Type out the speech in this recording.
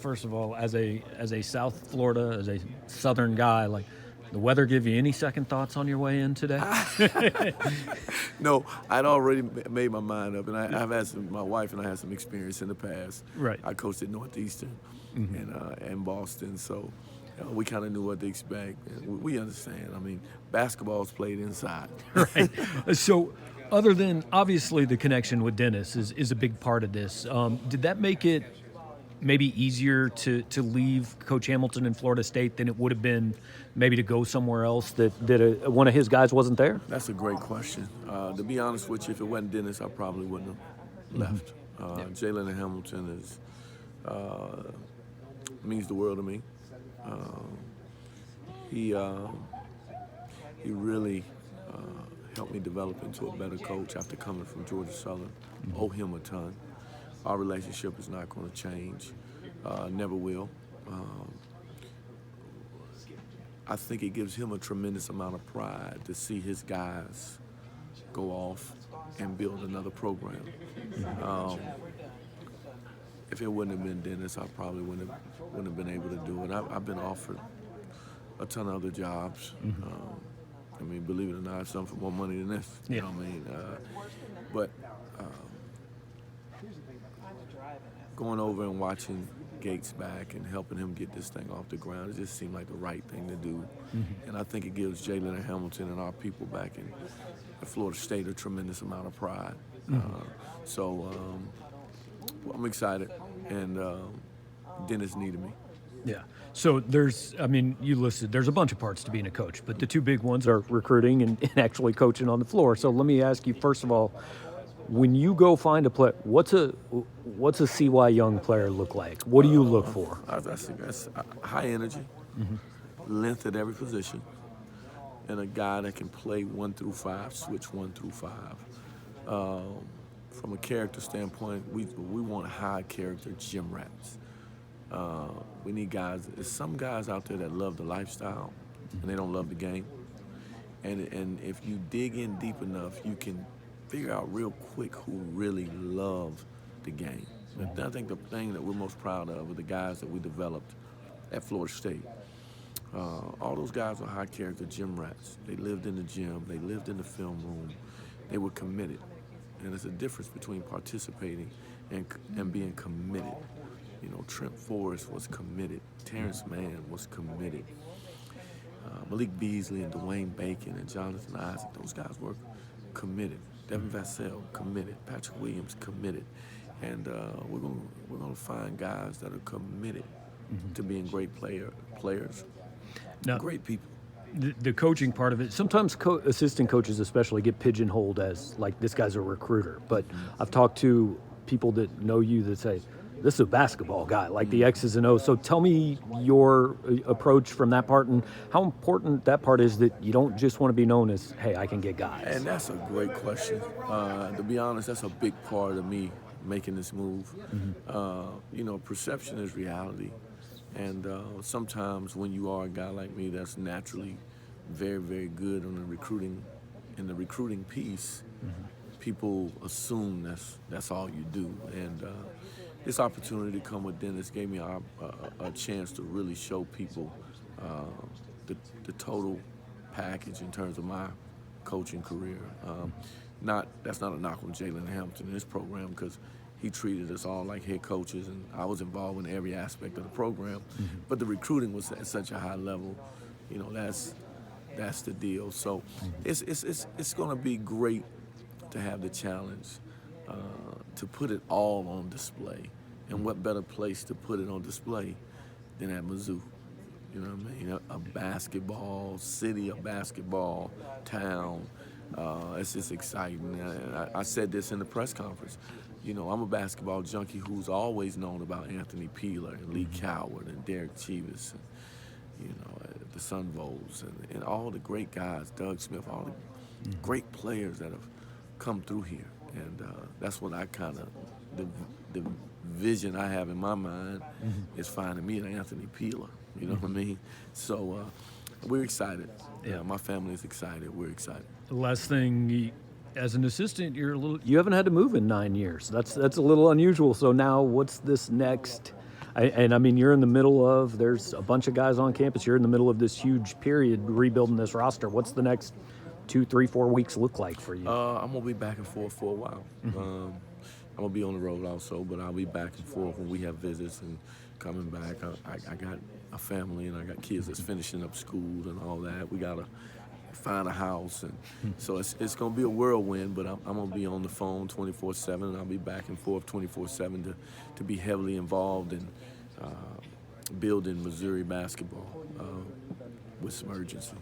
First of all, as a South Florida, as a Southern guy, like the weather give you any second thoughts on your way in today? No, I'd already made my mind up, and I've had my wife and I had some experience in the past. Right. I coached at Northeastern and Boston, so we kind of knew what to expect. And we understand. I mean, basketball's played inside. Right. So, other than obviously the connection with Dennis is a big part of this, did that make it maybe easier to leave Coach Hamilton in Florida State than it would have been maybe to go somewhere else that one of his guys wasn't there? That's a great question. To be honest with you, if it wasn't Dennis, I probably wouldn't have left. Jalen Hamilton means the world to me. He really helped me develop into a better coach after coming from Georgia Southern. Owe him a ton. Our relationship is not going to change. Never will. I think it gives him a tremendous amount of pride to see his guys go off and build another program. If it wouldn't have been Dennis, I probably wouldn't have been able to do it. I've been offered a ton of other jobs. I mean, believe it or not, some for more money than this. You know what I mean? But going over and watching Gates back and helping him get this thing off the ground, it just seemed like the right thing to do. And I think it gives Jalen and Hamilton and our people back in Florida State a tremendous amount of pride. So I'm excited, and Dennis needed me. Yeah. So you listed, there's a bunch of parts to being a coach, but the two big ones are recruiting and actually coaching on the floor. So let me ask you, first of all, when you go find a player, what's a C.Y Young player look like? What do you look for? That's high energy, length at every position, and a guy that can play 1 through 5, switch 1 through 5. From a character standpoint, we want high character gym rats. We need guys. There's some guys out there that love the lifestyle, and they don't love the game. And if you dig in deep enough, you can figure out real quick who really love the game. And I think the thing that we're most proud of are the guys that we developed at Florida State. All those guys are high character gym rats. They lived in the gym. They lived in the film room. They were committed. And there's a difference between participating and being committed. You know, Trent Forrest was committed. Terrence Mann was committed. Malik Beasley and Dwayne Bacon and Jonathan Isaac, those guys were committed. Devin Vassell, committed. Patrick Williams, committed. And we're gonna find guys that are committed to being great players, now, great people. The coaching part of it, sometimes assistant coaches especially get pigeonholed as like this guy's a recruiter. But I've talked to people that know you that say, this is a basketball guy, like the X's and O's. So tell me your approach from that part and how important that part is, that you don't just want to be known as, hey, I can get guys. And that's a great question. To be honest, that's a big part of me making this move. You know, perception is reality. And sometimes when you are a guy like me that's naturally very, very good on the recruiting piece, people assume that's all you do. And this opportunity to come with Dennis gave me a chance to really show people the total package in terms of my coaching career. That's not a knock on Jalen Hamilton in this program, because he treated us all like head coaches, and I was involved in every aspect of the program. But the recruiting was at such a high level. You know, that's the deal. So it's going to be great to have the challenge to put it all on display. And what better place to put it on display than at Mizzou? You know what I mean? A basketball city, a basketball town. It's just exciting. I said this in the press conference. You know, I'm a basketball junkie who's always known about Anthony Peeler and Lee Coward and Derek Chivas, and, you know, the Sun Vols and all the great guys, Doug Smith, all the great players that have come through here. And that's what I kind of, the vision I have in my mind is finding me an Anthony Peeler. You know what I mean? So we're excited. Yeah, my family is excited. We're excited. The last thing, as an assistant, you haven't had to move in 9 years. That's a little unusual. So now what's this next And I mean, you're in the middle of, there's a bunch of guys on campus. You're in the middle of this huge period rebuilding this roster. What's the next 2, 3, 4 weeks look like for you? I'm gonna be back and forth for a while. I'm gonna be on the road also, but I'll be back and forth when we have visits and coming back. I got a family and I got kids that's finishing up school and all that. We gotta find a house, and so it's gonna be a whirlwind. But I'm gonna be on the phone 24/7, and I'll be back and forth 24/7 to be heavily involved in building Missouri basketball with some urgency.